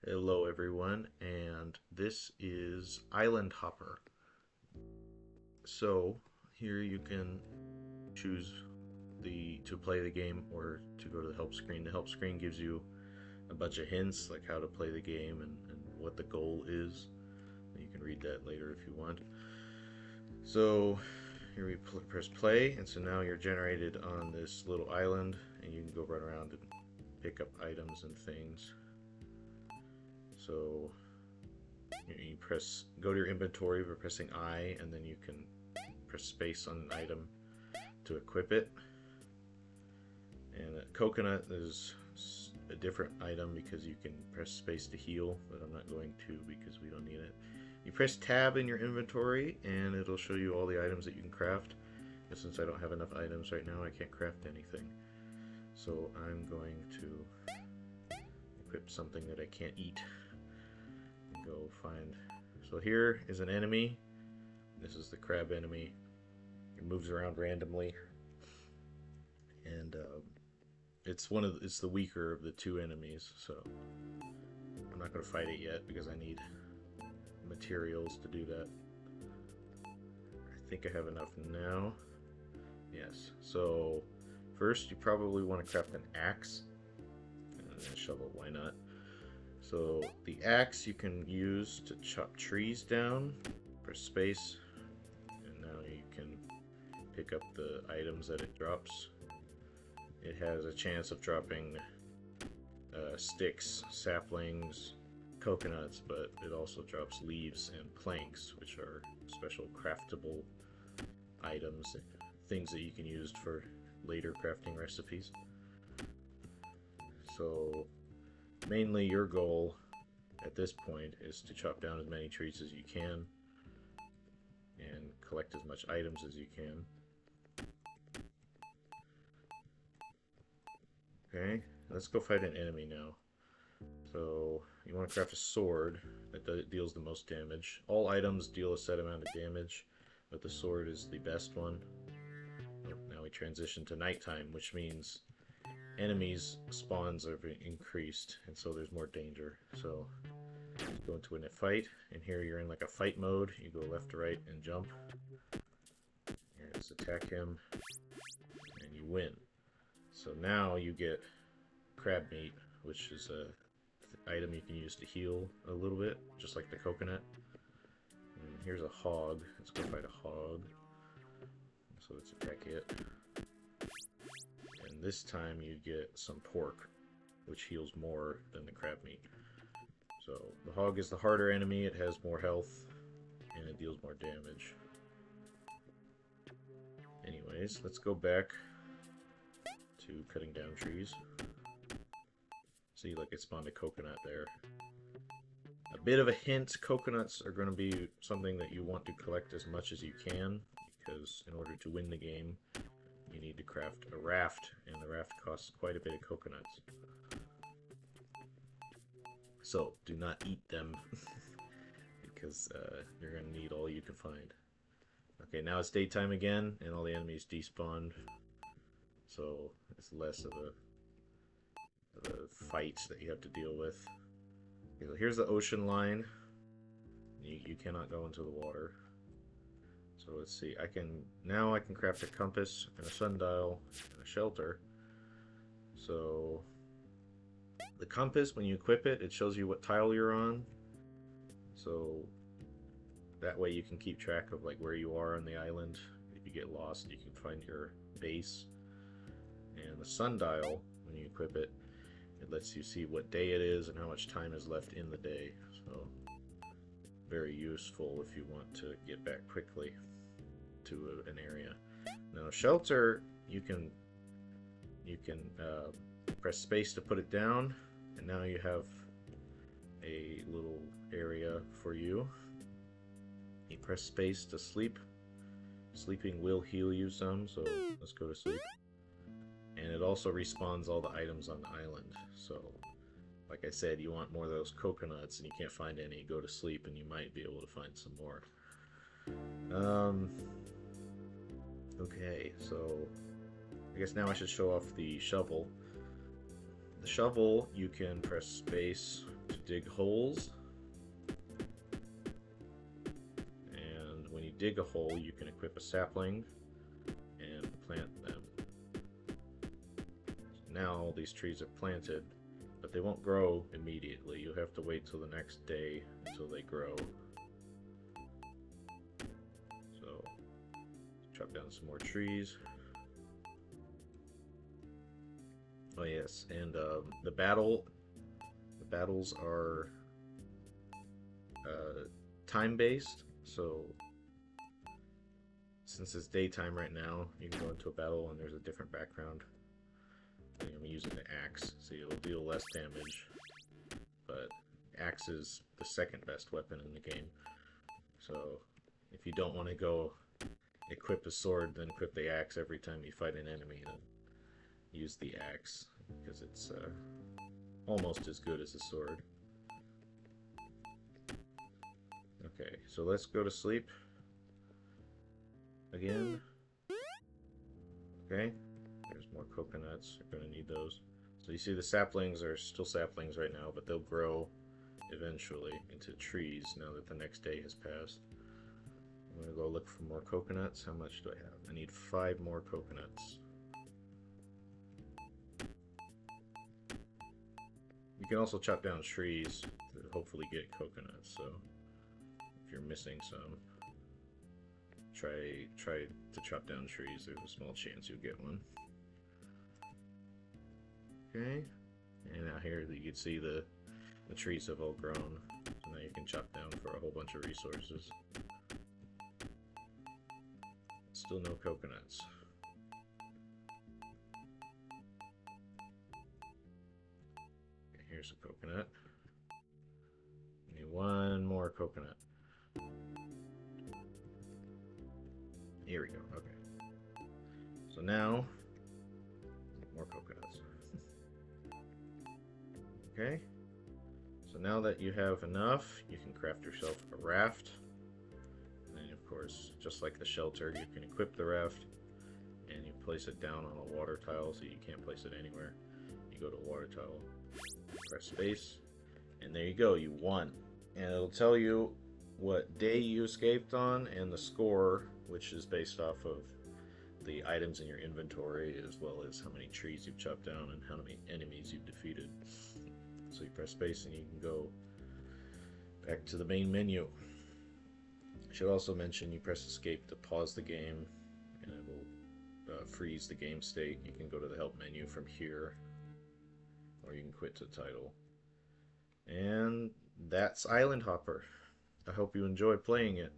Hello everyone, and this is Island Hopper. So here you can choose to play the game or to go to the help screen. The help screen gives you a bunch of hints like how to play the game and what the goal is. You can read that later if you want. So here we press play, and so now you're generated on this little island, and you can go run around and pick up items and things. So you go to your inventory by pressing I, and then you can press space on an item to equip it. And a coconut is a different item because you can press space to heal, but I'm not going to because we don't need it. You press tab in your inventory and it'll show you all the items that you can craft. And since I don't have enough items right now, I can't craft anything. So I'm going to equip something that I can't eat. Go find. So here is an enemy. This is the crab enemy. It moves around randomly, and it's the weaker of the two enemies. So I'm not going to fight it yet because I need materials to do that. I think I have enough now. Yes. So first, you probably want to craft an axe and a shovel. Why not? So the axe you can use to chop trees down. Press space, and now you can pick up the items that it drops. It has a chance of dropping sticks, saplings, coconuts, but it also drops leaves and planks, which are special craftable items, things that you can use for later crafting recipes. So mainly your goal at this point is to chop down as many trees as you can and collect as much items as you can. Okay, let's go fight an enemy now. So you want to craft a sword that deals the most damage. All items deal a set amount of damage, but the sword is the best one. Now we transition to nighttime, which means enemies spawns have increased, and so there's more danger. So go into a fight, and here you're in like a fight mode. You go left to right and jump. And just attack him, and you win. So now you get crab meat, which is a item you can use to heal a little bit, just like the coconut. And here's a hog. Let's go fight a hog. So let's attack it. And this time you get some pork, which heals more than the crab meat. So the hog is the harder enemy, it has more health, and it deals more damage. Anyways, let's go back to cutting down trees. See, like it spawned a coconut there. A bit of a hint, coconuts are going to be something that you want to collect as much as you can, because in order to win the game, you need to craft a raft, and the raft costs quite a bit of coconuts. So, do not eat them, because you're going to need all you can find. Okay, now it's daytime again, and all the enemies despawned. So, it's less of a fight that you have to deal with. Okay, so here's the ocean line. You cannot go into the water. So let's see, I can craft a compass and a sundial and a shelter. So the compass, when you equip it, it shows you what tile you're on. So that way you can keep track of like where you are on the island. If you get lost, you can find your base. And the sundial, when you equip it, it lets you see what day it is and how much time is left in the day. So very useful if you want to get back quickly to an area. Now shelter, you can press space to put it down, and now you have a little area for you. You press space to sleep. Sleeping will heal you some, so let's go to sleep. And it also respawns all the items on the island. So like I said, you want more of those coconuts and you can't find any, go to sleep and you might be able to find some more. Okay, so I guess now I should show off the shovel. The shovel, you can press space to dig holes. And when you dig a hole, you can equip a sapling and plant them. Now all these trees are planted, but they won't grow immediately. You'll have to wait till the next day until they grow. So, chop down some more trees. Oh yes, and the battles are time-based. So, since it's daytime right now, you can go into a battle and there's a different background. I'm using the axe, so it'll deal less damage, but axe is the second best weapon in the game. So if you don't want to go equip a sword, then equip the axe every time you fight an enemy, then use the axe, because it's almost as good as a sword. Okay, so let's go to sleep again. Okay. There's more coconuts. You're going to need those. So you see the saplings are still saplings right now, but they'll grow eventually into trees now that the next day has passed. I'm going to go look for more coconuts. How much do I have? I need 5 more coconuts. You can also chop down trees to hopefully get coconuts. So if you're missing some, try to chop down trees. There's a small chance you'll get one. Okay, and now here you can see the trees have all grown, so now you can chop down for a whole bunch of resources. Still no coconuts. Okay, here's a coconut. Need 1 more coconut. Here we go, okay. So now, more coconuts. Okay, so now that you have enough, you can craft yourself a raft. And then, of course, just like the shelter, you can equip the raft and you place it down on a water tile, so you can't place it anywhere. You go to water tile, press space, and there you go, you won. And it'll tell you what day you escaped on and the score, which is based off of the items in your inventory, as well as how many trees you've chopped down and how many enemies you've defeated. So you press space and you can go back to the main menu. I should also mention you press escape to pause the game and it will freeze the game state. You can go to the help menu from here, or you can quit to title. And that's Island Hopper. I hope you enjoy playing it.